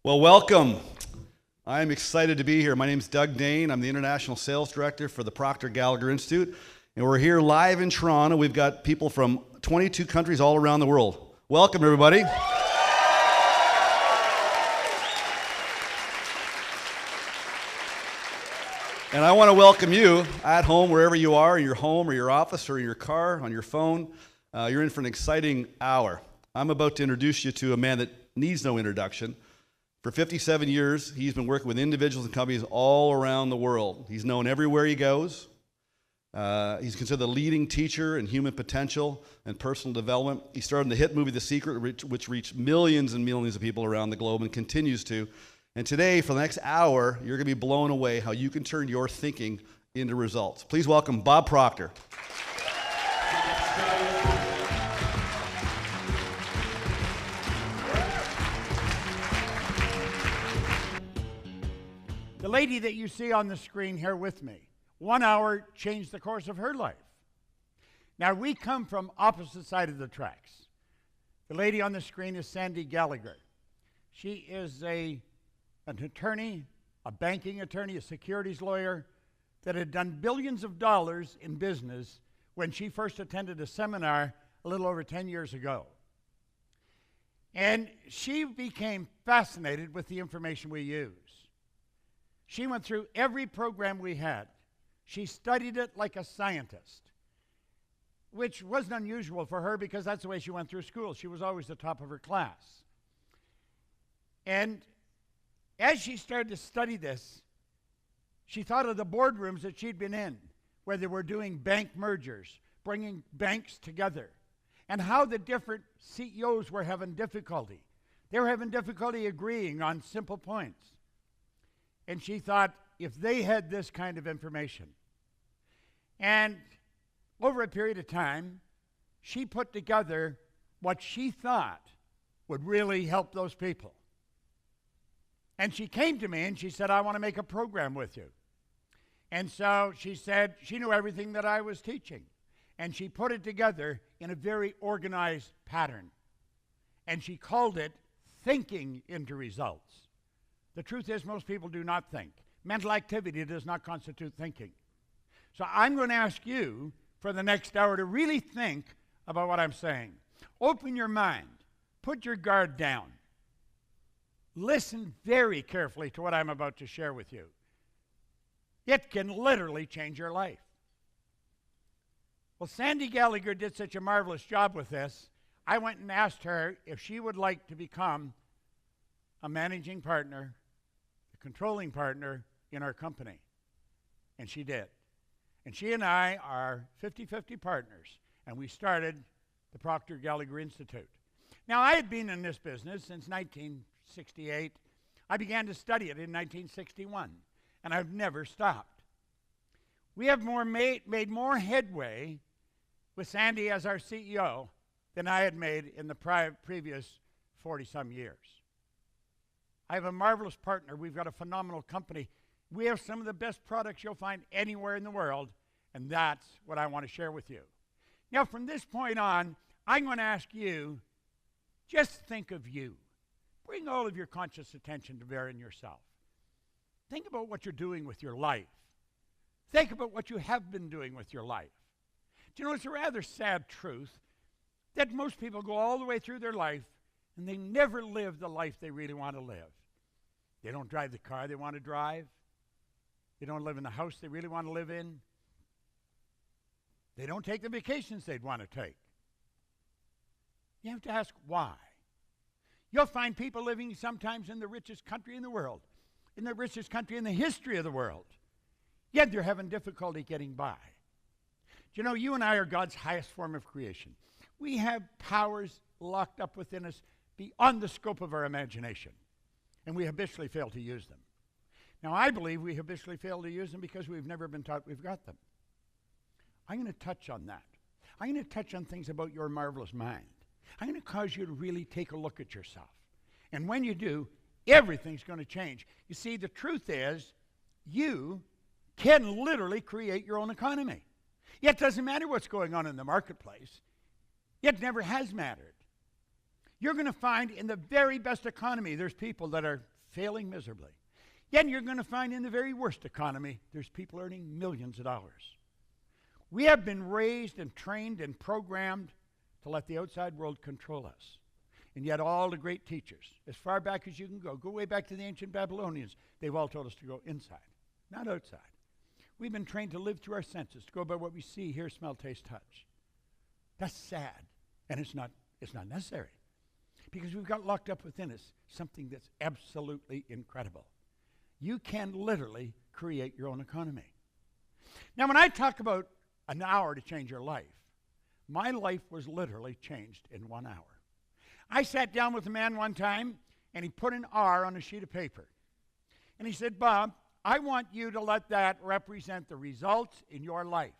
Well, welcome. I'm excited to be here. My name's Doug Dane. I'm the International Sales Director for the Proctor Gallagher Institute, and we're here live in Toronto. We've got people from 22 countries all around the world. Welcome, everybody. And I want to welcome you at home, wherever you are, in your home or your office or in your car, on your phone. You're in for an exciting hour. I'm about to introduce you to a man that needs no introduction. For 57 years, he's been working with individuals and companies all around the world. He's known everywhere he goes. He's considered the leading teacher in human potential and personal development. He starred in the hit movie The Secret, which reached millions and millions of people around the globe and continues to. And today, for the next hour, you're going to be blown away how you can turn your thinking into results. Please welcome Bob Proctor. The lady that you see on the screen here with me, 1 hour changed the course of her life. Now, we come from opposite side of the tracks. The lady on the screen is Sandy Gallagher. She is an attorney, a banking attorney, a securities lawyer that had done billions of dollars in business when she first attended a seminar a little over 10 years ago. And she became fascinated with the information we use. She went through every program we had. She studied it like a scientist, which wasn't unusual for her because that's the way she went through school. She was always the top of her class. And as she started to study this, she thought of the boardrooms that she'd been in, where they were doing bank mergers, bringing banks together, and how the different CEOs were having difficulty. They were having difficulty agreeing on simple points. And she thought, if they had this kind of information. And over a period of time, she put together what she thought would really help those people. And she came to me and she said, I want to make a program with you. And so she said she knew everything that I was teaching. And she put it together in a very organized pattern. And she called it Thinking into Results. The truth is, most people do not think. Mental activity does not constitute thinking. So I'm going to ask you for the next hour to really think about what I'm saying. Open your mind. Put your guard down. Listen very carefully to what I'm about to share with you. It can literally change your life. Well, Sandy Gallagher did such a marvelous job with this, I went and asked her if she would like to become a managing partner, a controlling partner in our company. And she did. And she and I are 50-50 partners, and we started the Proctor Gallagher Institute. Now, I had been in this business since 1968. I began to study it in 1961, and I've never stopped. We have made more headway with Sandy as our CEO than I had made in the previous 40-some years. I have a marvelous partner. We've got a phenomenal company. We have some of the best products you'll find anywhere in the world, and that's what I want to share with you. Now, from this point on, I'm going to ask you, just think of you. Bring all of your conscious attention to bear in yourself. Think about what you're doing with your life. Think about what you have been doing with your life. Do you know, it's a rather sad truth that most people go all the way through their life and they never live the life they really want to live. They don't drive the car they want to drive. They don't live in the house they really want to live in. They don't take the vacations they'd want to take. You have to ask why. You'll find people living sometimes in the richest country in the world, in the richest country in the history of the world, yet they're having difficulty getting by. Do you know, you and I are God's highest form of creation. We have powers locked up within us beyond the scope of our imagination, and we habitually fail to use them. Now, I believe we habitually fail to use them because we've never been taught we've got them. I'm going to touch on that. I'm going to touch on things about your marvelous mind. I'm going to cause you to really take a look at yourself. And when you do, everything's going to change. You see, the truth is, you can literally create your own economy. It doesn't matter what's going on in the marketplace. It never has mattered. You're going to find in the very best economy, there's people that are failing miserably. Yet you're going to find in the very worst economy, there's people earning millions of dollars. We have been raised and trained and programmed to let the outside world control us. And yet all the great teachers, as far back as you can go way back to the ancient Babylonians, they've all told us to go inside, not outside. We've been trained to live through our senses, to go by what we see, hear, smell, taste, touch. That's sad, and it's not necessary. Because we've got locked up within us something that's absolutely incredible. You can literally create your own economy. Now, when I talk about an hour to change your life, my life was literally changed in 1 hour. I sat down with a man one time, and he put an R on a sheet of paper. And he said, Bob, I want you to let that represent the results in your life.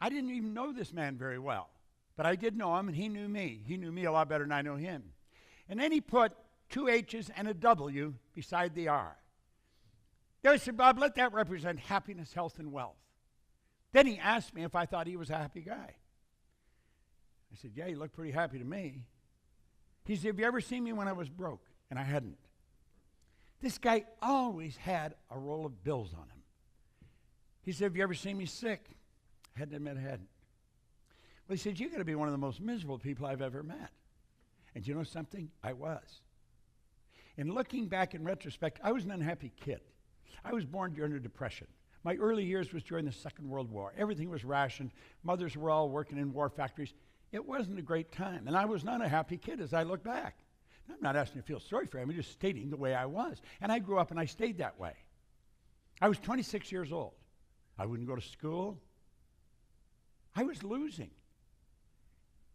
I didn't even know this man very well, but I did know him, and he knew me. He knew me a lot better than I know him. And then he put 2 H's and a W beside the R. Then I said, Bob, let that represent happiness, health, and wealth. Then he asked me if I thought he was a happy guy. I said, yeah, you look pretty happy to me. He said, have you ever seen me when I was broke? And I hadn't. This guy always had a roll of bills on him. He said, have you ever seen me sick? I had to admit I hadn't. Well, he said, you're going to be one of the most miserable people I've ever met. And you know something? I was. And looking back in retrospect, I was an unhappy kid. I was born during the Depression. My early years was during the Second World War. Everything was rationed. Mothers were all working in war factories. It wasn't a great time, and I was not a happy kid as I look back. I'm not asking you to feel sorry for him. I'm just stating the way I was. And I grew up and I stayed that way. I was 26 years old. I wouldn't go to school. I was losing.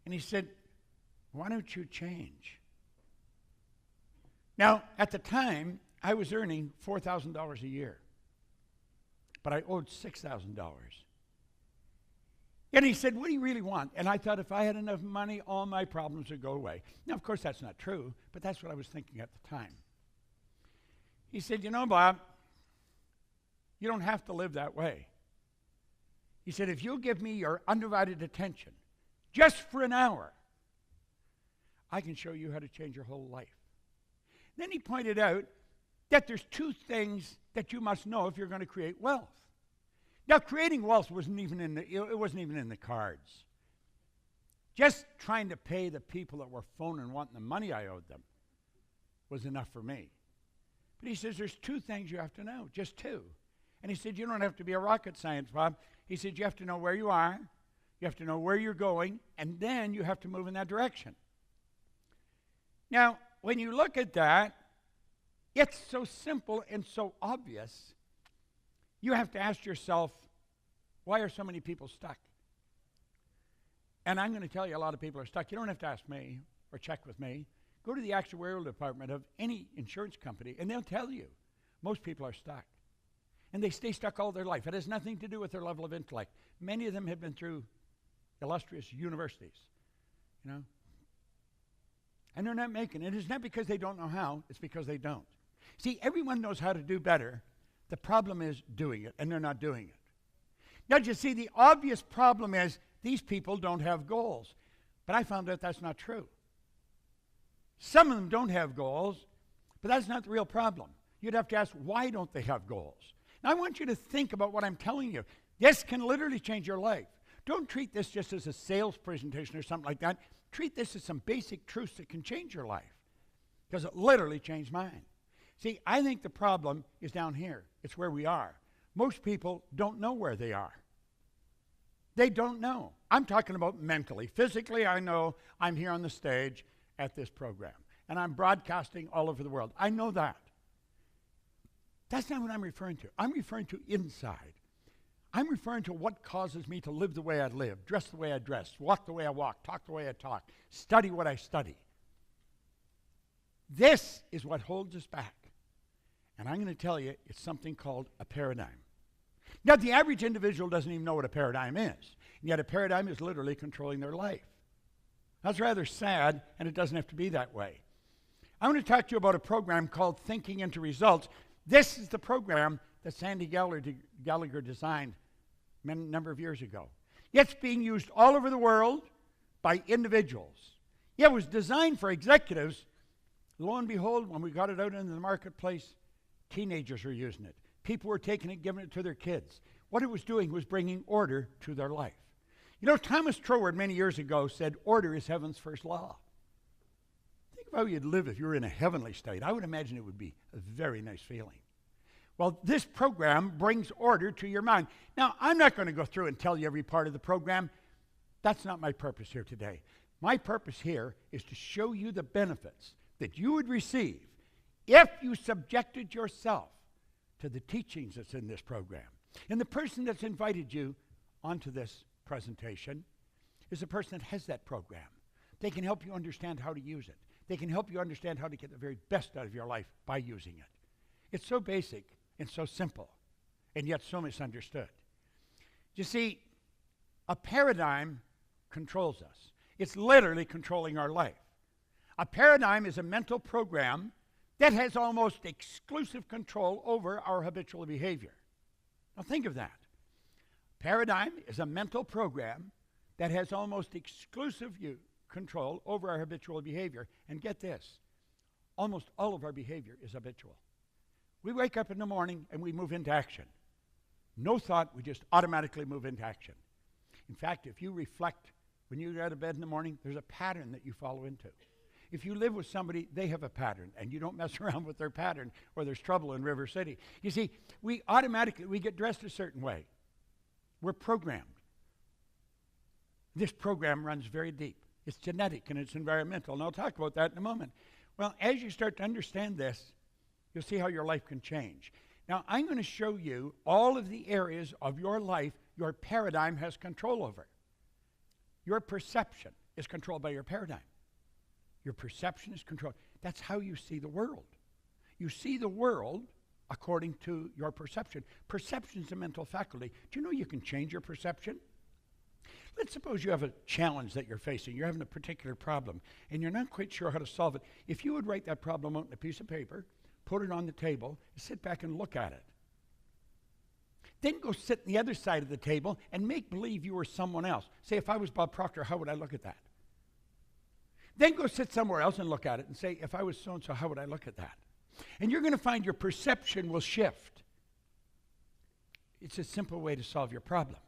And he said, why don't you change? Now, at the time, I was earning $4,000 a year, but I owed $6,000. And he said, what do you really want? And I thought if I had enough money, all my problems would go away. Now, of course, that's not true, but that's what I was thinking at the time. He said, you know, Bob, you don't have to live that way. He said, if you'll give me your undivided attention, just for an hour, I can show you how to change your whole life. Then he pointed out that there's 2 things that you must know if you're going to create wealth. Now, creating wealth wasn't even in the cards. Just trying to pay the people that were phoning wanting the money I owed them was enough for me. But he says, there's 2 things you have to know, just 2. And he said, you don't have to be a rocket science, Bob. He said, you have to know where you are, you have to know where you're going, and then you have to move in that direction. Now, when you look at that, it's so simple and so obvious. You have to ask yourself, why are so many people stuck? And I'm going to tell you a lot of people are stuck. You don't have to ask me or check with me. Go to the actuarial department of any insurance company, and they'll tell you most people are stuck. And they stay stuck all their life. It has nothing to do with their level of intellect. Many of them have been through illustrious universities, you know. And they're not making it. It's not because they don't know how. It's because they don't. See, everyone knows how to do better. The problem is doing it, and they're not doing it. Now, you see, the obvious problem is these people don't have goals. But I found out that's not true. Some of them don't have goals, but that's not the real problem. You'd have to ask, why don't they have goals? Now, I want you to think about what I'm telling you. This can literally change your life. Don't treat this just as a sales presentation or something like that. Treat this as some basic truths that can change your life, because it literally changed mine. See, I think the problem is down here. It's where we are. Most people don't know where they are. They don't know. I'm talking about mentally. Physically, I know I'm here on the stage at this program, and I'm broadcasting all over the world. I know that. That's not what I'm referring to. I'm referring to inside. I'm referring to what causes me to live the way I live, dress the way I dress, walk the way I walk, talk the way I talk, study what I study. This is what holds us back. And I'm going to tell you, it's something called a paradigm. Now, the average individual doesn't even know what a paradigm is. And yet a paradigm is literally controlling their life. That's rather sad, and it doesn't have to be that way. I want to talk to you about a program called Thinking into Results. This is the program that Sandy Gallagher designed a number of years ago. It's being used all over the world by individuals. It was designed for executives Lo and behold, when we got it out into the marketplace, teenagers were using it. People were taking it, giving it to their kids. What it was doing was bringing order to their life. You know, Thomas Troward many years ago said, order is heaven's first law. Think of how you'd live if you were in a heavenly state. I would imagine it would be a very nice feeling. Well, this program brings order to your mind. Now, I'm not going to go through and tell you every part of the program. That's not my purpose here today. My purpose here is to show you the benefits that you would receive if you subjected yourself to the teachings that's in this program. And the person that's invited you onto this presentation is the person that has that program. They can help you understand how to use it. They can help you understand how to get the very best out of your life by using it. It's so basic and so simple, and yet so misunderstood. You see, a paradigm controls us. It's literally controlling our life. A paradigm is a mental program that has almost exclusive control over our habitual behavior. Now think of that. Paradigm is a mental program that has almost exclusive control over our habitual behavior. And get this, almost all of our behavior is habitual. We wake up in the morning and we move into action. No thought, we just automatically move into action. In fact, if you reflect when you get out of bed in the morning, there's a pattern that you follow into. If you live with somebody, they have a pattern, and you don't mess around with their pattern, or there's trouble in River City. You see, we get dressed a certain way. We're programmed. This program runs very deep. It's genetic and it's environmental, and I'll talk about that in a moment. Well, as you start to understand this, you'll see how your life can change. Now, I'm going to show you all of the areas of your life your paradigm has control over. Your perception is controlled by your paradigm. Your perception is controlled. That's how you see the world. You see the world according to your perception. Perception is a mental faculty. Do you know you can change your perception? Let's suppose you have a challenge that you're facing. You're having a particular problem, and you're not quite sure how to solve it. If you would write that problem out on a piece of paper, put it on the table, sit back and look at it. Then go sit on the other side of the table and make believe you were someone else. Say, if I was Bob Proctor, how would I look at that? Then go sit somewhere else and look at it and say, if I was so-and-so, how would I look at that? And you're going to find your perception will shift. It's a simple way to solve your problem.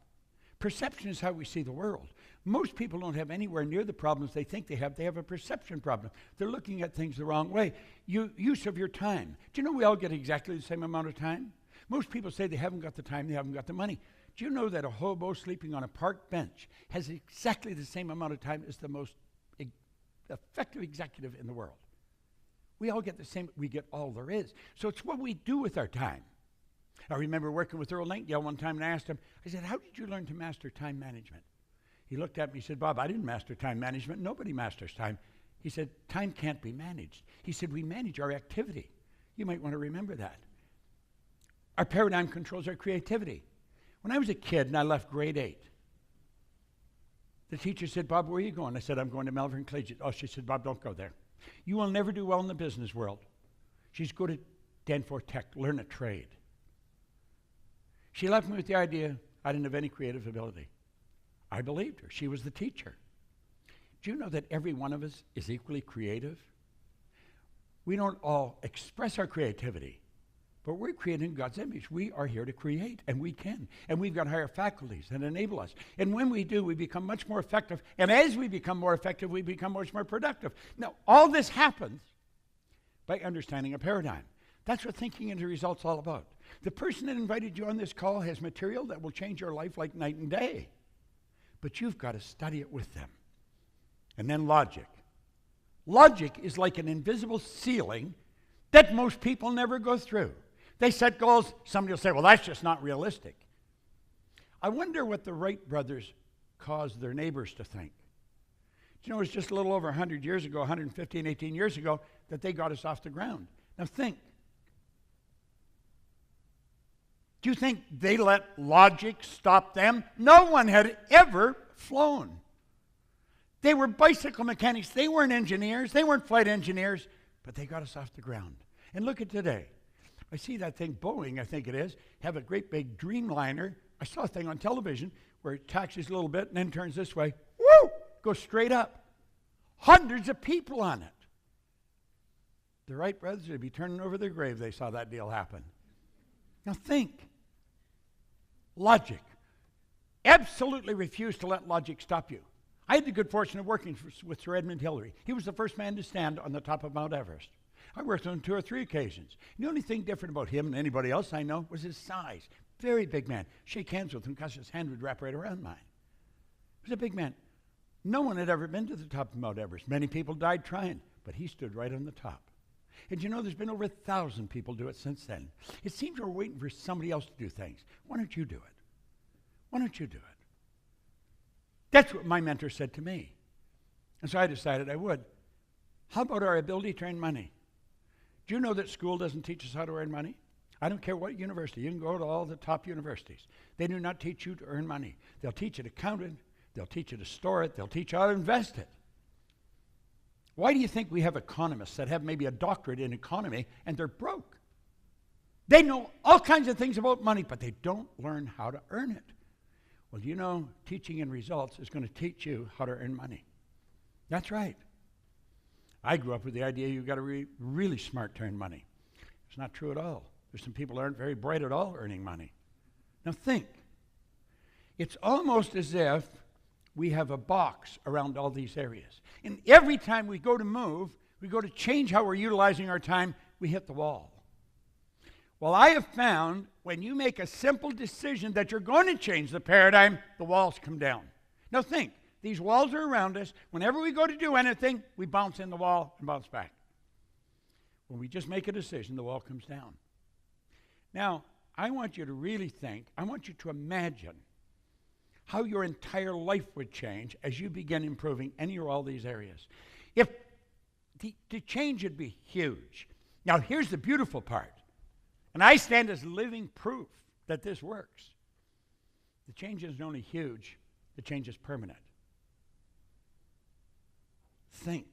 Perception is how we see the world. Most people don't have anywhere near the problems they think they have. They have a perception problem. They're looking at things the wrong way. Use of your time. Do you know we all get exactly the same amount of time? Most people say they haven't got the time, they haven't got the money. Do you know that a hobo sleeping on a park bench has exactly the same amount of time as the most effective executive in the world? We all get the same, we get all there is. So it's what we do with our time. I remember working with Earl Nightingale one time and I asked him, I said, how did you learn to master time management? He looked at me and said, Bob, I didn't master time management. Nobody masters time. He said, time can't be managed. He said, we manage our activity. You might want to remember that. Our paradigm controls our creativity. When I was a kid and I left grade 8, the teacher said, Bob, where are you going? I said, I'm going to Melbourne Collegiate. Oh, she said, Bob, don't go there. You will never do well in the business world. She's go to Danforth Tech, learn a trade. She left me with the idea I didn't have any creative ability. I believed her. She was the teacher. Do you know that every one of us is equally creative? We don't all express our creativity, but we're created in God's image. We are here to create, and we can. And we've got higher faculties that enable us. And when we do, we become much more effective. And as we become more effective, we become much more productive. Now, all this happens by understanding a paradigm. That's what thinking into results all about. The person that invited you on this call has material that will change your life like night and day. But you've got to study it with them. And then logic. Logic is like an invisible ceiling that most people never go through. They set goals. Somebody will say, well, that's just not realistic. I wonder what the Wright brothers caused their neighbors to think. Do you know, it was just a little over 100 years ago, 115, 18 years ago, that they got us off the ground. Now think. Do you think they let logic stop them? No one had ever flown. They were bicycle mechanics. They weren't engineers. They weren't flight engineers, but they got us off the ground. And look at today. I see that thing, Boeing, I think it is, have a great big Dreamliner. I saw a thing on television where it taxis a little bit and then turns this way. Woo! Goes straight up. Hundreds of people on it. The Wright brothers would be turning over their grave if they saw that deal happen. Now think. Logic. Absolutely refuse to let logic stop you. I had the good fortune of working with Sir Edmund Hillary. He was the first man to stand on the top of Mount Everest. I worked on 2 or 3 occasions. The only thing different about him and anybody else I know was his size. Very big man. Shake hands with him because his hand would wrap right around mine. He was a big man. No one had ever been to the top of Mount Everest. Many people died trying, but he stood right on the top. And you know, there's been over 1,000 people do it since then. It seems we're waiting for somebody else to do things. Why don't you do it? Why don't you do it? That's what my mentor said to me. And so I decided I would. How about our ability to earn money? Do you know that school doesn't teach us how to earn money? I don't care what university. You can go to all the top universities. They do not teach you to earn money. They'll teach you to count it. They'll teach you to store it. They'll teach you how to invest it. Why do you think we have economists that have maybe a doctorate in economy and they're broke? They know all kinds of things about money, but they don't learn how to earn it. Well, you know, teaching in results is going to teach you how to earn money. That's right. I grew up with the idea you've got to be really smart to earn money. It's not true at all. There's some people that aren't very bright at all earning money. Now think. It's almost as if we have a box around all these areas. And every time we go to move, we go to change how we're utilizing our time, we hit the wall. Well, I have found when you make a simple decision that you're going to change the paradigm, the walls come down. Now think, these walls are around us. Whenever we go to do anything, we bounce in the wall and bounce back. When we just make a decision, the wall comes down. Now, I want you to really think, I want you to imagine how your entire life would change as you begin improving any or all these areas. If the change would be huge. Now, here's the beautiful part. And I stand as living proof that this works. The change isn't only huge, the change is permanent. Think.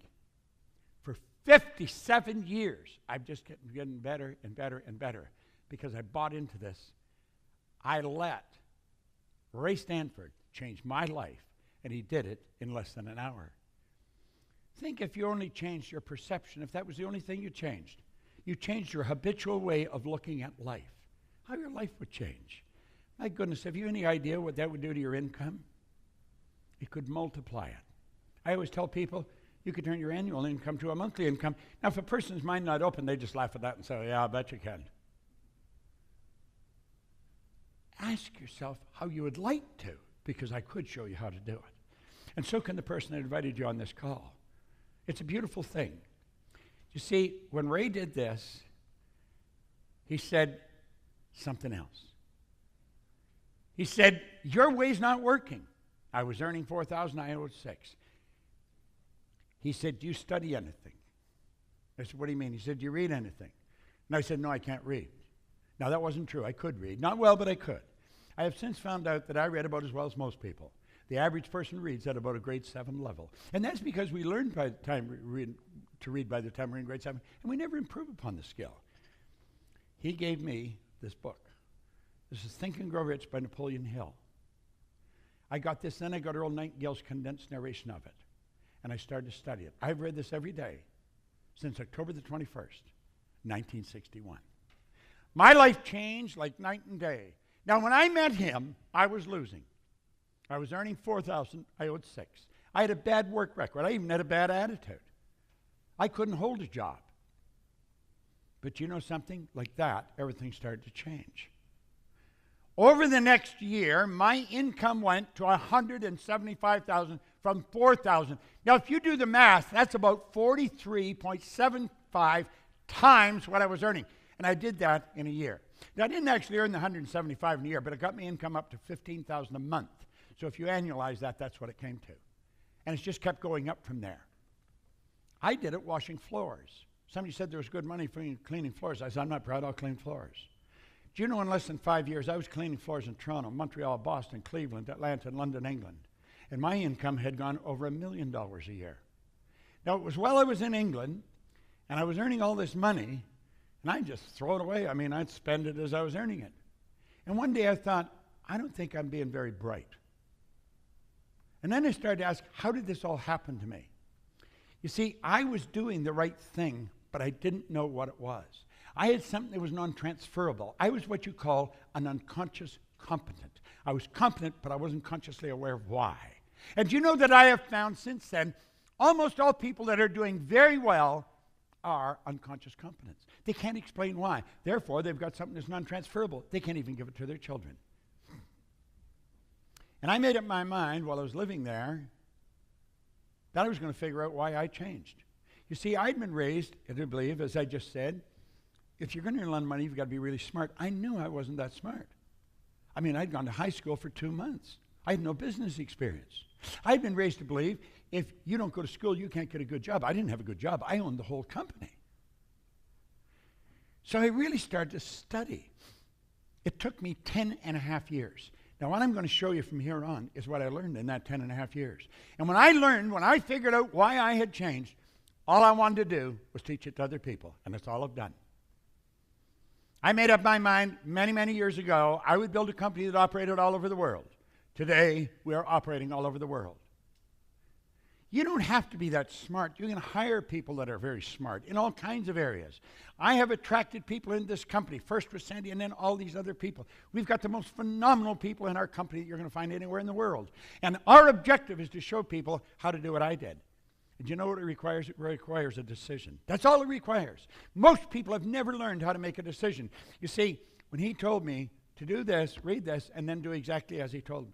For 57 years, I've just getting better and better and better because I bought into this. I let Ray Stanford changed my life, and he did it in less than an hour. Think if you only changed your perception, if that was the only thing you changed. You changed your habitual way of looking at life. How your life would change. My goodness, have you any idea what that would do to your income? It could multiply it. I always tell people, you could turn your annual income to a monthly income. Now, if a person's mind not open, they just laugh at that and say, yeah, I bet you can. Ask yourself how you would like to, because I could show you how to do it. And so can the person that invited you on this call. It's a beautiful thing. You see, when Ray did this, he said something else. He said, your way's not working. I was earning $4,000, I owed $6,000. He said, do you study anything? I said, what do you mean? He said, do you read anything? And I said, no, I can't read. Now, that wasn't true. I could read. Not well, but I could. I have since found out that I read about as well as most people. The average person reads at about a grade 7 level. And that's because we learned by the time to read by the time we're in grade 7, and we never improve upon the skill. He gave me this book. This is Think and Grow Rich by Napoleon Hill. I got this, then I got Earl Nightingale's condensed narration of it. And I started to study it. I've read this every day since October the 21st, 1961. My life changed like night and day. Now, when I met him, I was losing. I was earning $4,000, I owed $6,000. I had a bad work record. I even had a bad attitude. I couldn't hold a job. But you know something? Like that, everything started to change. Over the next year, my income went to $175,000 from $4,000. Now, if you do the math, that's about 43.75 times what I was earning. And I did that in a year. Now, I didn't actually earn the $175,000 in a year, but it got me income up to $15,000 a month. So if you annualize that, that's what it came to. And it's just kept going up from there. I did it washing floors. Somebody said there was good money for cleaning floors. I said, I'm not proud, I'll clean floors. Do you know in less than 5 years, I was cleaning floors in Toronto, Montreal, Boston, Cleveland, Atlanta, and London, England. And my income had gone over $1 million a year. Now, it was while I was in England, and I was earning all this money, and I'd just throw it away. I mean, I'd spend it as I was earning it. And one day I thought, I don't think I'm being very bright. And then I started to ask, how did this all happen to me? You see, I was doing the right thing but I didn't know what it was. I had something that was non-transferable. I was what you call an unconscious competent. I was competent, but I wasn't consciously aware of why. And you know that I have found since then, almost all people that are doing very well are unconscious competents. They can't explain why. Therefore, they've got something that's non-transferable. They can't even give it to their children. And I made up my mind while I was living there that I was going to figure out why I changed. You see, I'd been raised, I do believe, as I just said, if you're going to earn a lot of money, you've got to be really smart. I knew I wasn't that smart. I mean, I'd gone to high school for 2 months. I had no business experience. I'd been raised to believe if you don't go to school, you can't get a good job. I didn't have a good job. I owned the whole company. So I really started to study. It took me 10 and a half years. Now, what I'm going to show you from here on is what I learned in that 10 and a half years. And when I figured out why I had changed, all I wanted to do was teach it to other people, and that's all I've done. I made up my mind many, many years ago, I would build a company that operated all over the world. Today, we are operating all over the world. You don't have to be that smart. You can hire people that are very smart in all kinds of areas. I have attracted people in this company, first with Sandy and then all these other people. We've got the most phenomenal people in our company that you're going to find anywhere in the world. And our objective is to show people how to do what I did. And you know what it requires? It requires a decision. That's all it requires. Most people have never learned how to make a decision. You see, when he told me to do this, read this, and then do exactly as he told me.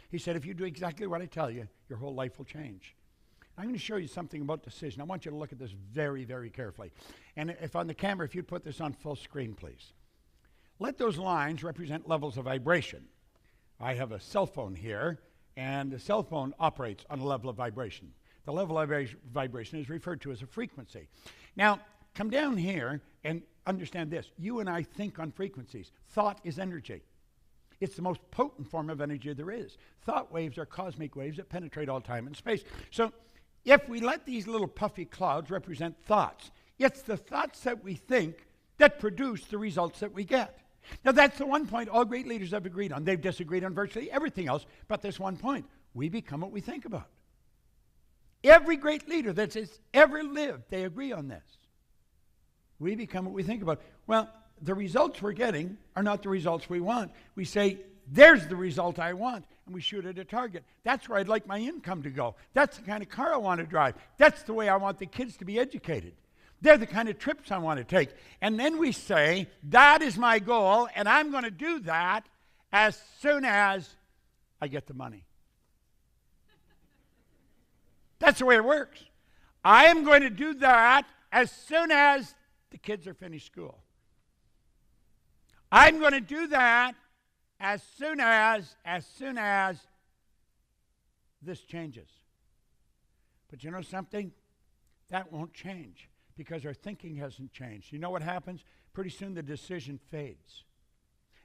He said, if you do exactly what I tell you, your whole life will change. I'm going to show you something about decision. I want you to look at this very, very carefully. And if on the camera, if you'd put this on full screen, please. Let those lines represent levels of vibration. I have a cell phone here, and the cell phone operates on a level of vibration. The level of vibration is referred to as a frequency. Now, come down here and understand this. You and I think on frequencies. Thought is energy. It's the most potent form of energy there is. Thought waves are cosmic waves that penetrate all time and space. So if we let these little puffy clouds represent thoughts, it's the thoughts that we think that produce the results that we get. Now that's the one point all great leaders have agreed on. They've disagreed on virtually everything else, but this one point. We become what we think about. Every great leader that's ever lived, they agree on this. We become what we think about. Well, the results we're getting are not the results we want. We say, there's the result I want, and we shoot at a target. That's where I'd like my income to go. That's the kind of car I want to drive. That's the way I want the kids to be educated. They're the kind of trips I want to take. And then we say, that is my goal, and I'm going to do that as soon as I get the money. That's the way it works. I am going to do that as soon as the kids are finished school. I'm going to do that as soon as this changes. But you know something? That won't change because our thinking hasn't changed. You know what happens? Pretty soon the decision fades.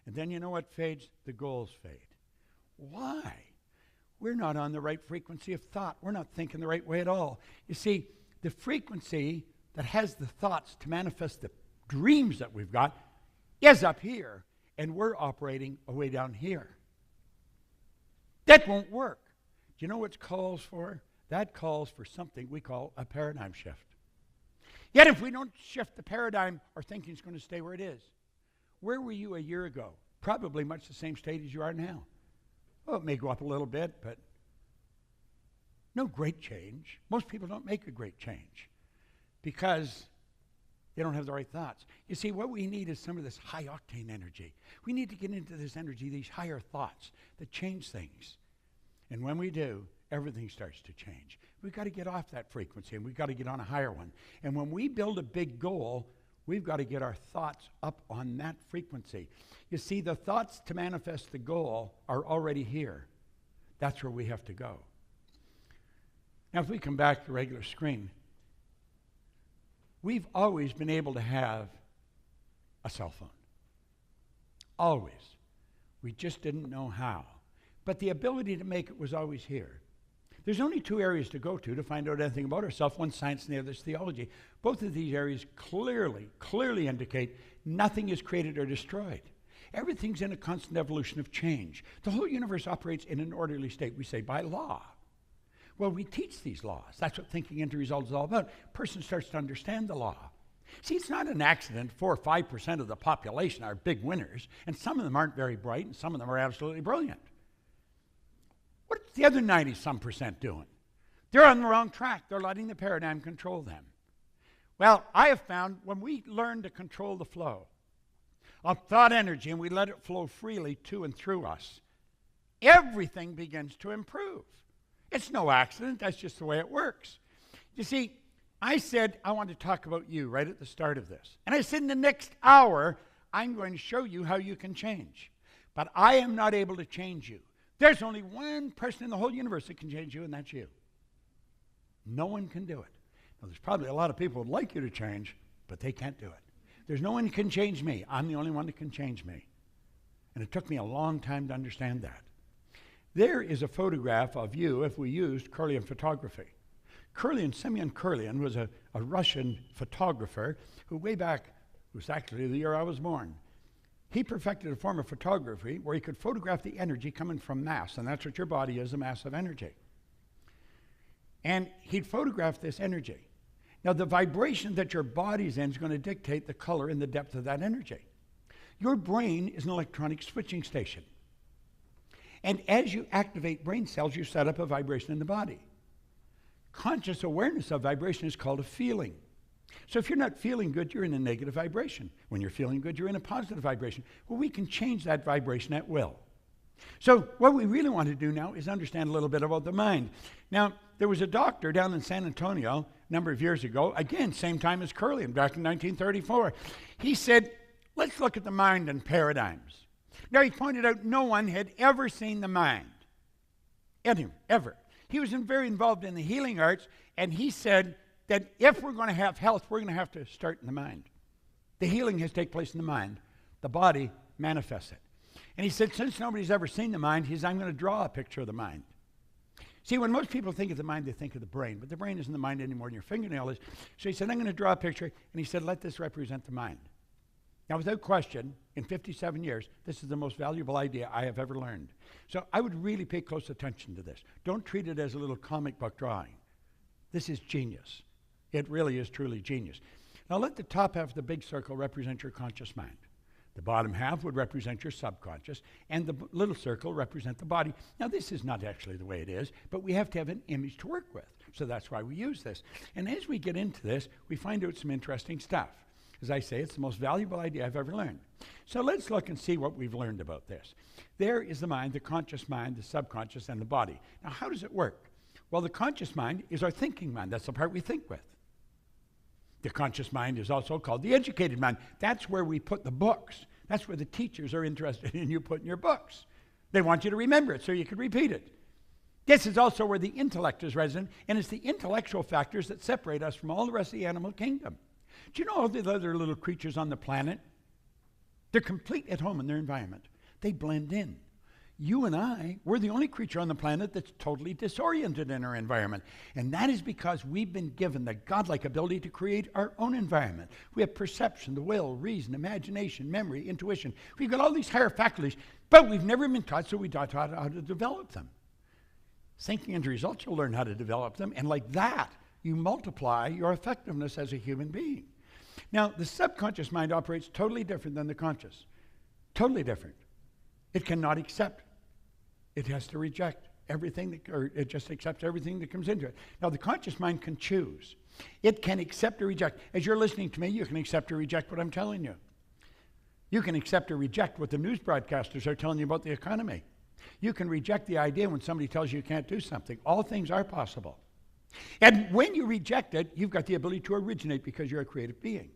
And then you know what fades? The goals fade. Why? We're not on the right frequency of thought. We're not thinking the right way at all. You see, the frequency that has the thoughts to manifest the dreams that we've got is up here, and we're operating way down here. That won't work. Do you know what it calls for? That calls for something we call a paradigm shift. Yet if we don't shift the paradigm, our thinking is going to stay where it is. Where were you a year ago? Probably much the same state as you are now. Well, it may go up a little bit, but no great change. Most people don't make a great change because they don't have the right thoughts. You see, what we need is some of this high-octane energy. We need to get into this energy, these higher thoughts that change things. And when we do, everything starts to change. We've got to get off that frequency, and we've got to get on a higher one. And when we build a big goal, we've got to get our thoughts up on that frequency. You see, the thoughts to manifest the goal are already here. That's where we have to go. Now, if we come back to the regular screen, we've always been able to have a cell phone. Always. We just didn't know how. But the ability to make it was always here. There's only two areas to go to find out anything about ourselves. One's science and the other's theology. Both of these areas clearly indicate nothing is created or destroyed. Everything's in a constant evolution of change. The whole universe operates in an orderly state, we say, by law. Well, we teach these laws. That's what thinking into results is all about. A person starts to understand the law. See, it's not an accident 4 or 5% of the population are big winners, and some of them aren't very bright, and some of them are absolutely brilliant. What's the other 90-some% doing? They're on the wrong track. They're letting the paradigm control them. Well, I have found when we learn to control the flow of thought energy and we let it flow freely to and through us, everything begins to improve. It's no accident. That's just the way it works. You see, I said I want to talk about you right at the start of this. And I said in the next hour, I'm going to show you how you can change. But I am not able to change you. There's only one person in the whole universe that can change you, and that's you. No one can do it. Now, there's probably a lot of people who would like you to change, but they can't do it. There's no one who can change me. I'm the only one that can change me. And it took me a long time to understand that. There is a photograph of you if we used Kirlian photography. Semyon Kirlian was a Russian photographer who way back, it was actually the year I was born, he perfected a form of photography where he could photograph the energy coming from mass, and that's what your body is, a mass of energy. And he'd photograph this energy. Now, the vibration that your body's in is going to dictate the color and the depth of that energy. Your brain is an electronic switching station. And as you activate brain cells, you set up a vibration in the body. Conscious awareness of vibration is called a feeling. So if you're not feeling good, you're in a negative vibration. When you're feeling good, you're in a positive vibration. Well, we can change that vibration at will. So what we really want to do now is understand a little bit about the mind. Now, there was a doctor down in San Antonio a number of years ago, again, same time as Kirlian, back in 1934. He said, let's look at the mind and paradigms. Now, he pointed out no one had ever seen the mind. Anyone, ever. He was very involved in the healing arts, and he said that if we're going to have health, we're going to have to start in the mind. The healing has to take place in the mind. The body manifests it. And he said, since nobody's ever seen the mind, I'm going to draw a picture of the mind. See, when most people think of the mind, they think of the brain, but the brain isn't the mind any more than your fingernail is. So he said, I'm going to draw a picture, and he said, let this represent the mind. Now, without question, in 57 years, this is the most valuable idea I have ever learned. So I would really pay close attention to this. Don't treat it as a little comic book drawing. This is genius. It really is truly genius. Now, let the top half of the big circle represent your conscious mind. The bottom half would represent your subconscious, and the little circle represent the body. Now, this is not actually the way it is, but we have to have an image to work with. So that's why we use this. And as we get into this, we find out some interesting stuff. As I say, it's the most valuable idea I've ever learned. So let's look and see what we've learned about this. There is the mind, the conscious mind, the subconscious, and the body. Now, how does it work? Well, the conscious mind is our thinking mind. That's the part we think with. The conscious mind is also called the educated mind. That's where we put the books. That's where the teachers are interested in you putting your books. They want you to remember it so you can repeat it. This is also where the intellect is resident, and it's the intellectual factors that separate us from all the rest of the animal kingdom. Do you know all the other little creatures on the planet? They're complete at home in their environment. They blend in. You and I, we're the only creature on the planet that's totally disoriented in our environment. And that is because we've been given the godlike ability to create our own environment. We have perception, the will, reason, imagination, memory, intuition. We've got all these higher faculties, but we've never been taught, so we taught how to develop them. Thinking into results, you'll learn how to develop them, and like that, you multiply your effectiveness as a human being. Now, the subconscious mind operates totally different than the conscious. Totally different. It cannot accept. It has to reject everything, or it just accepts everything that comes into it. Now, the conscious mind can choose. It can accept or reject. As you're listening to me, you can accept or reject what I'm telling you. You can accept or reject what the news broadcasters are telling you about the economy. You can reject the idea when somebody tells you you can't do something. All things are possible. And when you reject it, you've got the ability to originate because you're a creative being.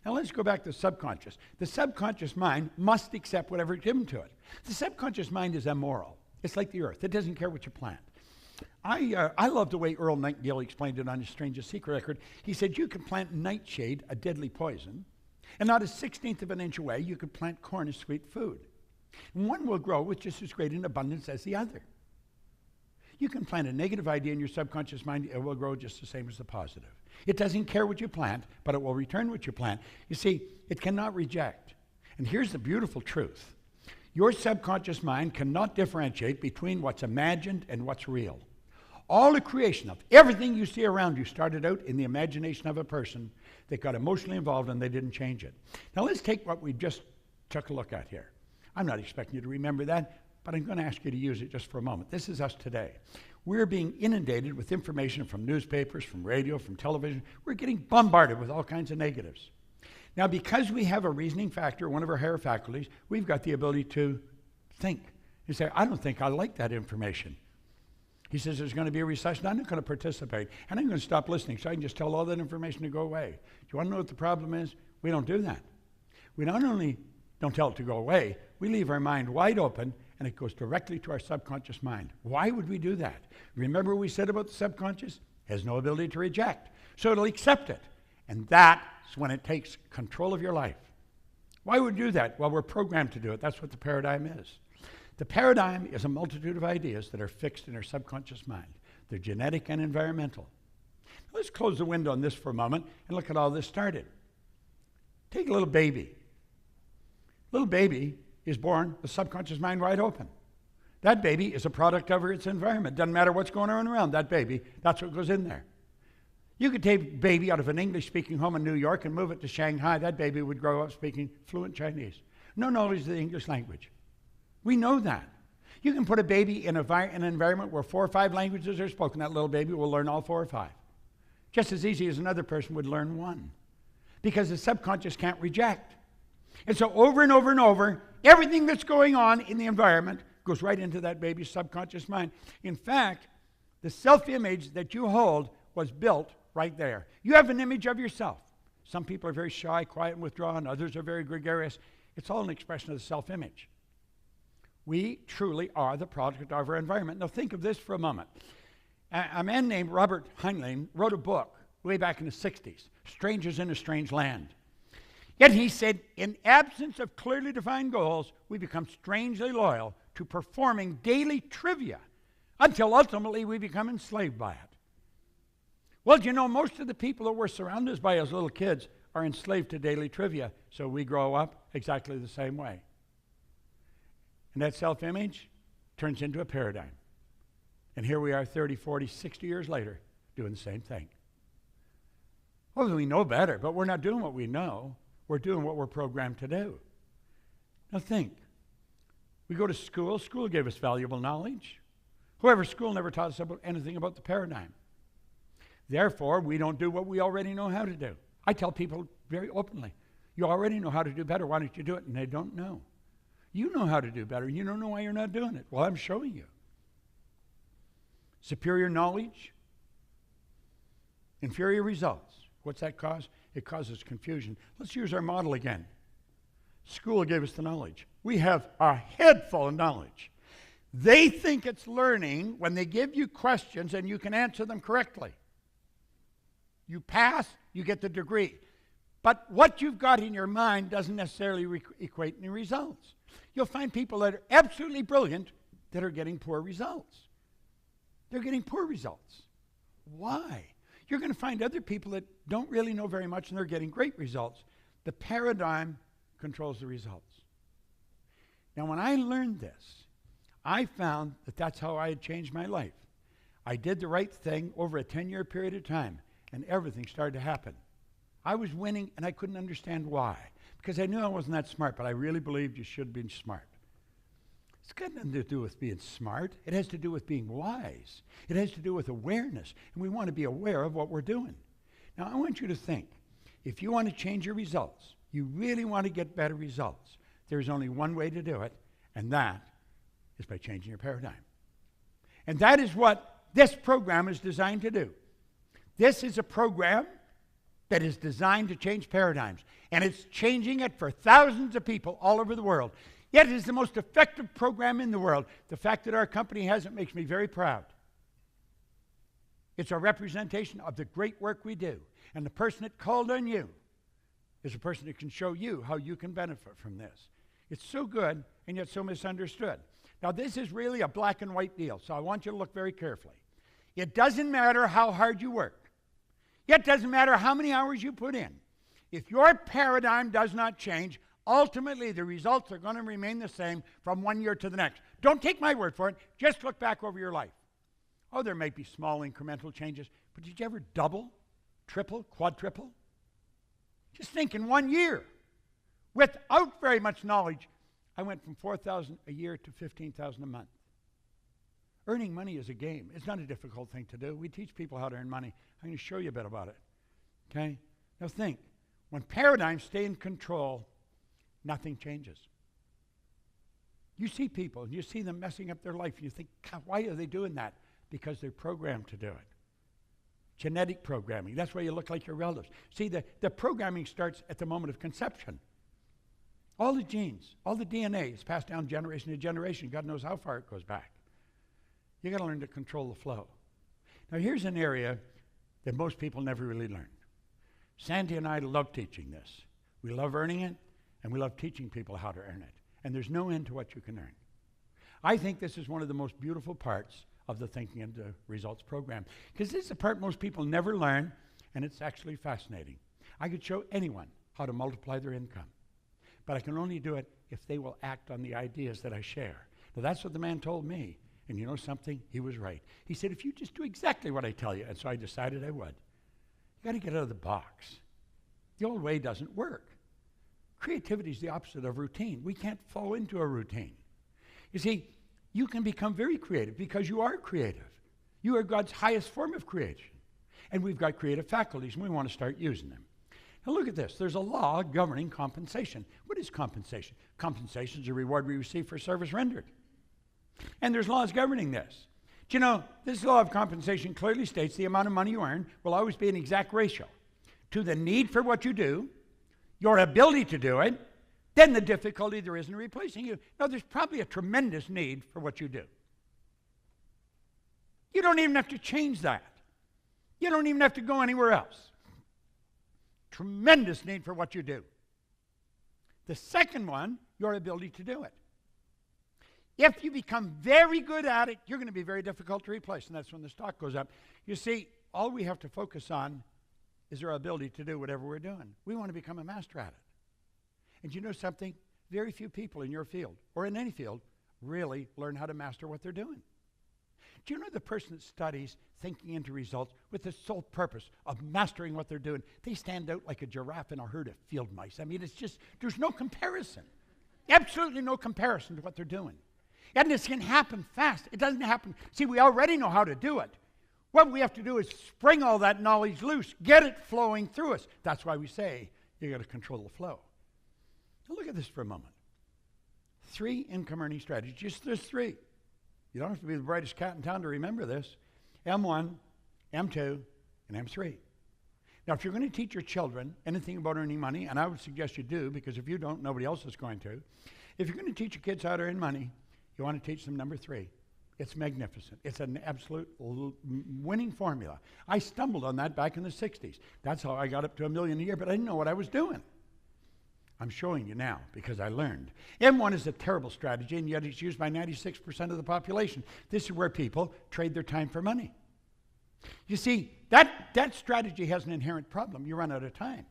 Now let's go back to the subconscious. The subconscious mind must accept whatever is given to it. The subconscious mind is immoral. It's like the earth. It doesn't care what you plant. I love the way Earl Nightingale explained it on his Strangest Secret record. He said you can plant nightshade, a deadly poison, and not a 16th of an inch away you could plant corn as sweet food. And one will grow with just as great an abundance as the other. You can plant a negative idea in your subconscious mind, it will grow just the same as the positive. It doesn't care what you plant, but it will return what you plant. You see, it cannot reject. And here's the beautiful truth. Your subconscious mind cannot differentiate between what's imagined and what's real. All the creation of everything you see around you started out in the imagination of a person that got emotionally involved and they didn't change it. Now let's take what we just took a look at here. I'm not expecting you to remember that, but I'm going to ask you to use it just for a moment. This is us today. We're being inundated with information from newspapers, from radio, from television. We're getting bombarded with all kinds of negatives. Now, because we have a reasoning factor, one of our higher faculties, we've got the ability to think. You say, I don't think I like that information. He says there's going to be a recession. I'm not going to participate. And I'm going to stop listening so I can just tell all that information to go away. Do you want to know what the problem is? We don't do that. We not only don't tell it to go away, we leave our mind wide open and it goes directly to our subconscious mind. Why would we do that? Remember what we said about the subconscious? It has no ability to reject. So it'll accept it. And that's when it takes control of your life. Why would we do that? Well, we're programmed to do it. That's what the paradigm is. The paradigm is a multitude of ideas that are fixed in our subconscious mind. They're genetic and environmental. Now, let's close the window on this for a moment and look at how this started. Take a little baby. Little baby is born with subconscious mind wide open. That baby is a product of its environment. Doesn't matter what's going on around that baby. That's what goes in there. You could take a baby out of an English-speaking home in New York and move it to Shanghai. That baby would grow up speaking fluent Chinese. No knowledge of the English language. We know that. You can put a baby in an environment where 4 or 5 languages are spoken. That little baby will learn all 4 or 5. Just as easy as another person would learn 1. Because the subconscious can't reject. And so over and over and over, everything that's going on in the environment goes right into that baby's subconscious mind. In fact, the self-image that you hold was built right there. You have an image of yourself. Some people are very shy, quiet, and withdrawn. Others are very gregarious. It's all an expression of the self-image. We truly are the product of our environment. Now think of this for a moment. A man named Robert Heinlein wrote a book way back in the 60s, Strangers in a Strange Land. Yet he said, in absence of clearly defined goals, we become strangely loyal to performing daily trivia until ultimately we become enslaved by it. Well, you know, most of the people that we're surrounded by as little kids are enslaved to daily trivia, so we grow up exactly the same way. And that self-image turns into a paradigm. And here we are 30, 40, 60 years later doing the same thing. Well, we know better, but we're not doing what we know. We're doing what we're programmed to do. Now think. We go to school. School gave us valuable knowledge. However, school never taught us anything about the paradigm. Therefore, we don't do what we already know how to do. I tell people very openly, you already know how to do better. Why don't you do it? And they don't know. You know how to do better. You don't know why you're not doing it. Well, I'm showing you. Superior knowledge, inferior results. What's that cause? It causes confusion. Let's use our model again. School gave us the knowledge. We have a head full of knowledge. They think it's learning when they give you questions and you can answer them correctly. You pass, you get the degree. But what you've got in your mind doesn't necessarily equate in results. You'll find people that are absolutely brilliant that are getting poor results. They're getting poor results. Why? You're going to find other people that don't really know very much and they're getting great results. The paradigm controls the results. Now, when I learned this, I found that that's how I had changed my life. I did the right thing over a 10-year period of time, and everything started to happen. I was winning, and I couldn't understand why. Because I knew I wasn't that smart, but I really believed you should be smart. It's got nothing to do with being smart. It has to do with being wise. It has to do with awareness, and we want to be aware of what we're doing. Now, I want you to think, if you want to change your results, you really want to get better results, there's only one way to do it, and that is by changing your paradigm. And that is what this program is designed to do. This is a program that is designed to change paradigms, and it's changing it for thousands of people all over the world. Yet it is the most effective program in the world. The fact that our company has it makes me very proud. It's a representation of the great work we do, and the person that called on you is a person that can show you how you can benefit from this. It's so good and yet so misunderstood. Now, this is really a black and white deal, so I want you to look very carefully. It doesn't matter how hard you work. It doesn't matter how many hours you put in. If your paradigm does not change, ultimately the results are going to remain the same from one year to the next. Don't take my word for it. Just look back over your life. Oh, there might be small incremental changes, but did you ever double, triple, quadruple? Just think in 1 year, without very much knowledge, I went from $4,000 a year to $15,000 a month. Earning money is a game. It's not a difficult thing to do. We teach people how to earn money. I'm going to show you a bit about it. Okay? Now think, when paradigms stay in control, nothing changes. You see people, and you see them messing up their life, and you think, God, why are they doing that? Because they're programmed to do it. Genetic programming. That's why you look like your relatives. See, the programming starts at the moment of conception. All the genes, all the DNA is passed down generation to generation. God knows how far it goes back. You got to learn to control the flow. Now, here's an area that most people never really learn. Sandy and I love teaching this. We love earning it, and we love teaching people how to earn it. And there's no end to what you can earn. I think this is one of the most beautiful parts of the Thinking into Results program, because this is a part most people never learn, and it's actually fascinating. I could show anyone how to multiply their income, but I can only do it if they will act on the ideas that I share. Now, that's what the man told me, and you know something? He was right. He said, if you just do exactly what I tell you, and so I decided I would. You got to get out of the box. The old way doesn't work. Creativity is the opposite of routine. We can't fall into a routine. You see, you can become very creative because you are creative. You are God's highest form of creation. And we've got creative faculties, and we want to start using them. Now look at this. There's a law governing compensation. What is compensation? Compensation is a reward we receive for service rendered. And there's laws governing this. Do you know, this law of compensation clearly states the amount of money you earn will always be an exact ratio to the need for what you do, your ability to do it, then the difficulty there is in replacing you. Now, there's probably a tremendous need for what you do. You don't even have to change that. You don't even have to go anywhere else. Tremendous need for what you do. The second one, your ability to do it. If you become very good at it, you're going to be very difficult to replace, and that's when the stock goes up. You see, all we have to focus on is our ability to do whatever we're doing. We want to become a master at it. And you know something? Very few people in your field, or in any field, really learn how to master what they're doing. Do you know the person that studies thinking into results with the sole purpose of mastering what they're doing? They stand out like a giraffe in a herd of field mice. I mean, it's just, there's no comparison. Absolutely no comparison to what they're doing. And this can happen fast. It doesn't happen. See, we already know how to do it. What we have to do is spring all that knowledge loose, get it flowing through us. That's why we say you got to control the flow. Now look at this for a moment. 3 income earning strategies. Just there's 3. You don't have to be the brightest cat in town to remember this. M1, M2, and M3. Now, if you're going to teach your children anything about earning money, and I would suggest you do, because if you don't, nobody else is going to. If you're going to teach your kids how to earn money, you want to teach them number 3. It's magnificent. It's an absolute winning formula. I stumbled on that back in the 60s. That's how I got up to $1 million a year, but I didn't know what I was doing. I'm showing you now because I learned. M1 is a terrible strategy, and yet it's used by 96% of the population. This is where people trade their time for money. You see, that strategy has an inherent problem. You run out of time.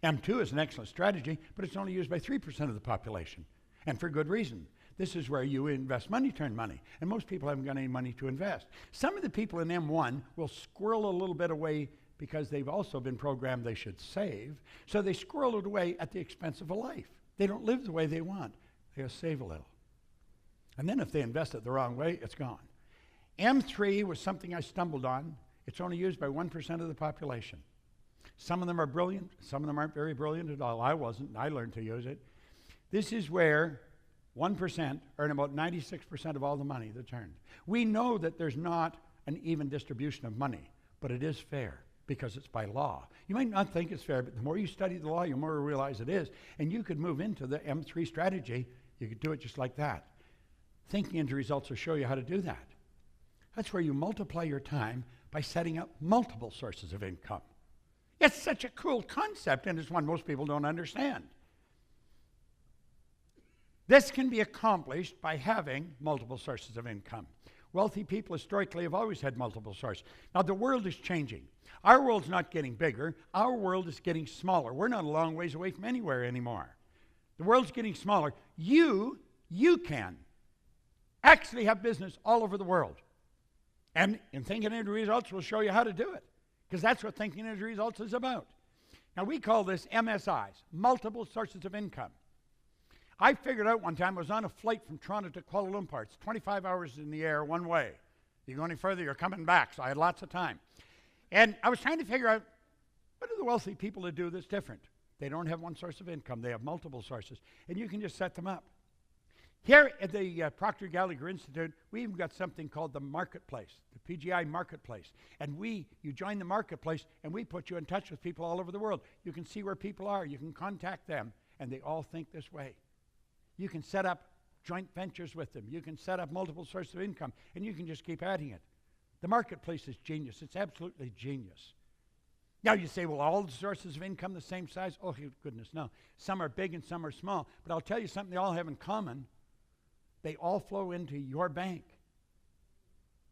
M2 is an excellent strategy, but it's only used by 3% of the population, and for good reason. This is where you invest money to earn money, and most people haven't got any money to invest. Some of the people in M1 will squirrel a little bit away because they've also been programmed they should save, so they squirrel it away at the expense of a life. They don't live the way they want. They gotta save a little. And then if they invest it the wrong way, it's gone. M3 was something I stumbled on. It's only used by 1% of the population. Some of them are brilliant, some of them aren't very brilliant at all. I wasn't, I learned to use it. This is where 1% earn about 96% of all the money that's earned. We know that there's not an even distribution of money, but it is fair because it's by law. You might not think it's fair, but the more you study the law, the more you realize it is. And you could move into the M3 strategy. You could do it just like that. Thinking into results will show you how to do that. That's where you multiply your time by setting up multiple sources of income. It's such a cool concept, and it's one most people don't understand. This can be accomplished by having multiple sources of income. Wealthy people historically have always had multiple sources. Now, the world is changing. Our world's not getting bigger. Our world is getting smaller. We're not a long ways away from anywhere anymore. The world's getting smaller. You can actually have business all over the world. And in Thinking Into Results, we'll show you how to do it, because that's what Thinking Into Results is about. Now, we call this MSIs, multiple sources of income. I figured out one time, I was on a flight from Toronto to Kuala Lumpur. It's 25 hours in the air one way. You go any further, you're coming back, so I had lots of time. And I was trying to figure out, what do the wealthy people that do that's different? They don't have one source of income. They have multiple sources, and you can just set them up. Here at the Proctor Gallagher Institute, we even got something called the Marketplace, the PGI Marketplace. And you join the Marketplace, and we put you in touch with people all over the world. You can see where people are. You can contact them, and they all think this way. You can set up joint ventures with them. You can set up multiple sources of income, and you can just keep adding it. The Marketplace is genius. It's absolutely genius. Now you say, well, all the sources of income the same size? Oh, goodness, no. Some are big and some are small. But I'll tell you something they all have in common. They all flow into your bank.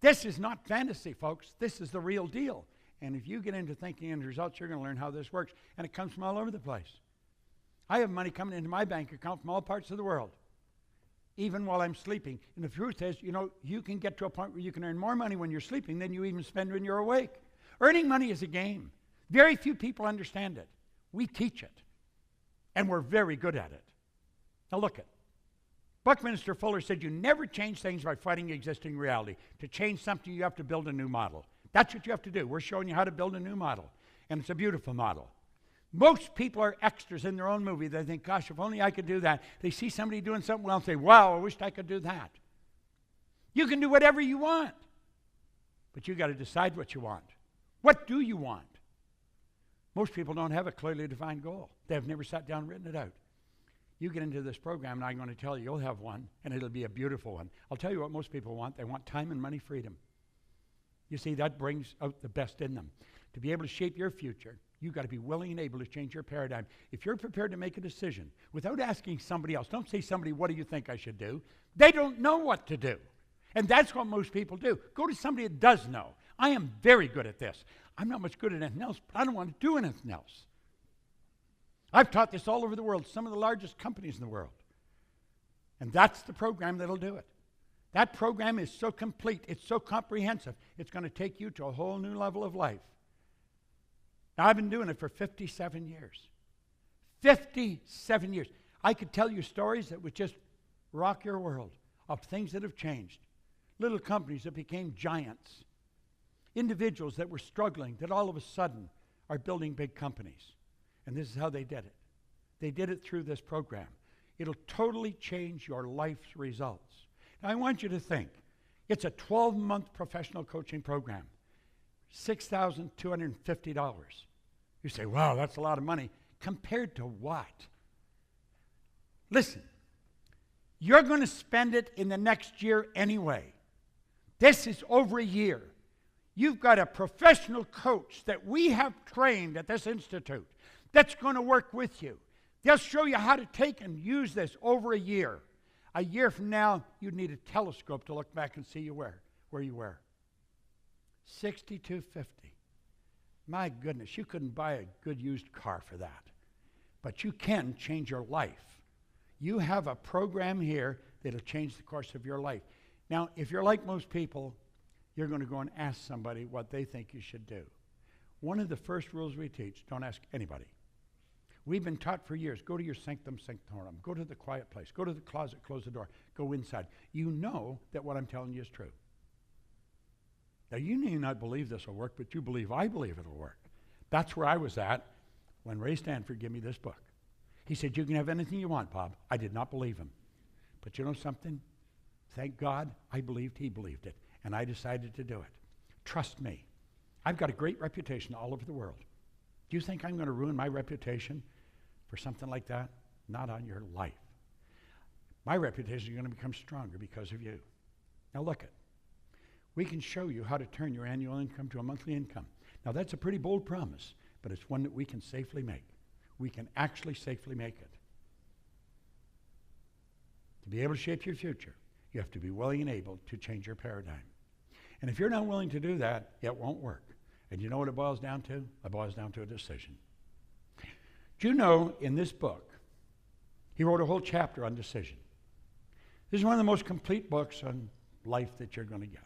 This is not fantasy, folks. This is the real deal. And if you get into Thinking Into Results, you're going to learn how this works. And it comes from all over the place. I have money coming into my bank account from all parts of the world, even while I'm sleeping. And the truth is, you can get to a point where you can earn more money when you're sleeping than you even spend when you're awake. Earning money is a game. Very few people understand it. We teach it, and we're very good at it. Now look it. Buckminster Fuller said you never change things by fighting existing reality. To change something, you have to build a new model. That's what you have to do. We're showing you how to build a new model, and it's a beautiful model. Most people are extras in their own movie. They think, gosh, if only I could do that. They see somebody doing something well and say, wow, I wished I could do that. You can do whatever you want, but you got to decide what you want. What do you want? Most people don't have a clearly defined goal. They've never sat down and written it out. You get into this program, and I'm going to tell you, you'll have one, and it'll be a beautiful one. I'll tell you what most people want. They want time and money freedom. You see, that brings out the best in them. To be able to shape your future, you've got to be willing and able to change your paradigm. If you're prepared to make a decision without asking somebody else, don't say somebody, what do you think I should do? They don't know what to do. And that's what most people do. Go to somebody that does know. I am very good at this. I'm not much good at anything else, but I don't want to do anything else. I've taught this all over the world, some of the largest companies in the world. And that's the program that'll do it. That program is so complete, it's so comprehensive, it's going to take you to a whole new level of life. Now, I've been doing it for 57 years. 57 years. I could tell you stories that would just rock your world of things that have changed. Little companies that became giants. Individuals that were struggling that all of a sudden are building big companies. And this is how they did it. They did it through this program. It'll totally change your life's results. Now, I want you to think. It's a 12-month professional coaching program. $6,250. You say, wow, that's a lot of money. Compared to what? Listen, you're going to spend it in the next year anyway. This is over a year. You've got a professional coach that we have trained at this institute that's going to work with you. They'll show you how to take and use this over a year. A year from now, you'd need a telescope to look back and see you where you were. $6,250. My goodness, you couldn't buy a good used car for that. But you can change your life. You have a program here that'll change the course of your life. Now, if you're like most people, you're going to go and ask somebody what they think you should do. One of the first rules we teach, don't ask anybody. We've been taught for years, go to your sanctum sanctorum, go to the quiet place, go to the closet, close the door, go inside. You know that what I'm telling you is true. Now, you may not believe this will work, but you believe I believe it'll work. That's where I was at when Ray Stanford gave me this book. He said, you can have anything you want, Bob. I did not believe him. But you know something? Thank God I believed he believed it, and I decided to do it. Trust me. I've got a great reputation all over the world. Do you think I'm going to ruin my reputation for something like that? Not on your life. My reputation is going to become stronger because of you. Now look it. We can show you how to turn your annual income to a monthly income. Now that's a pretty bold promise, but it's one that we can safely make. We can actually safely make it. To be able to shape your future, you have to be willing and able to change your paradigm. And if you're not willing to do that, it won't work. And you know what it boils down to? It boils down to a decision. Do you know in this book, he wrote a whole chapter on decision. This is one of the most complete books on life that you're going to get.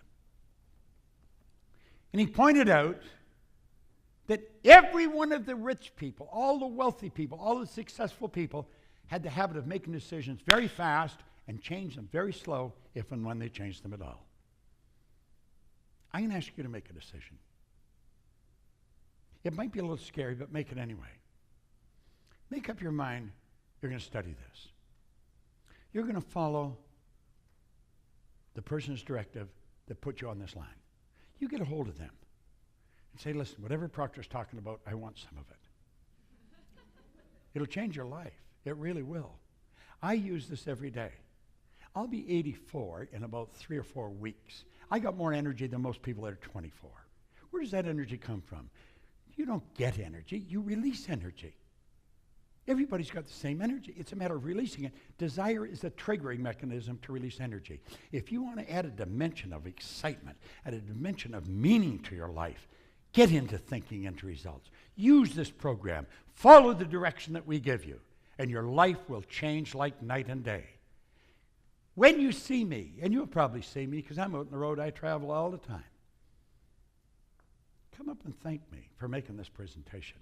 And he pointed out that every one of the rich people, all the wealthy people, all the successful people had the habit of making decisions very fast and change them very slow if and when they changed them at all. I'm going to ask you to make a decision. It might be a little scary, but make it anyway. Make up your mind you're going to study this. You're going to follow the person's directive that put you on this line. You get a hold of them and say, listen, whatever Proctor's talking about, I want some of it. It'll change your life. It really will. I use this every day. I'll be 84 in about 3 or 4 weeks. I got more energy than most people that are 24. Where does that energy come from? You don't get energy, you release energy. Everybody's got the same energy. It's a matter of releasing it. Desire is a triggering mechanism to release energy. If you want to add a dimension of excitement, add a dimension of meaning to your life, get into thinking into results. Use this program. Follow the direction that we give you, and your life will change like night and day. When you see me, and you'll probably see me because I'm out on the road, I travel all the time. Come up and thank me for making this presentation.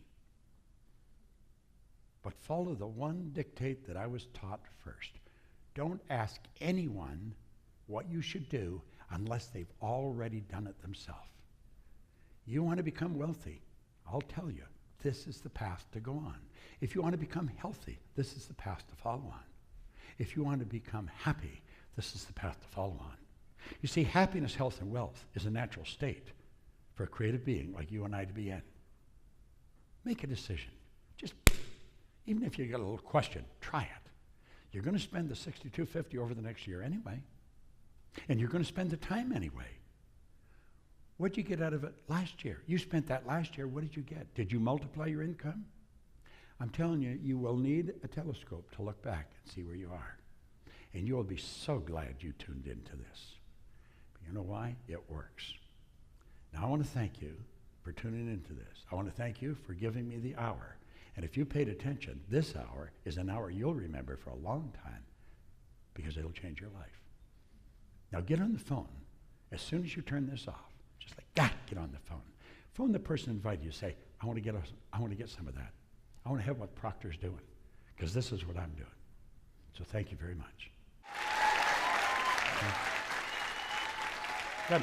But follow the one dictate that I was taught first. Don't ask anyone what you should do unless they've already done it themselves. You want to become wealthy, I'll tell you, this is the path to go on. If you want to become healthy, this is the path to follow on. If you want to become happy, this is the path to follow on. You see, happiness, health, and wealth is a natural state for a creative being like you and I to be in. Make a decision. Just, even if you get a little question, try it. You're going to spend the $62.50 over the next year anyway. And you're going to spend the time anyway. What did you get out of it last year? You spent that last year. What did you get? Did you multiply your income? I'm telling you, you will need a telescope to look back and see where you are. And you will be so glad you tuned into this. But you know why? It works. Now I want to thank you for tuning into this. I want to thank you for giving me the hour. And if you paid attention, this hour is an hour you'll remember for a long time because it'll change your life. Now get on the phone. As soon as you turn this off, just like that, get on the phone. Phone the person who invited you. Say, I want to get some of that. I want to have what Proctor's doing because this is what I'm doing. So thank you very much. Good.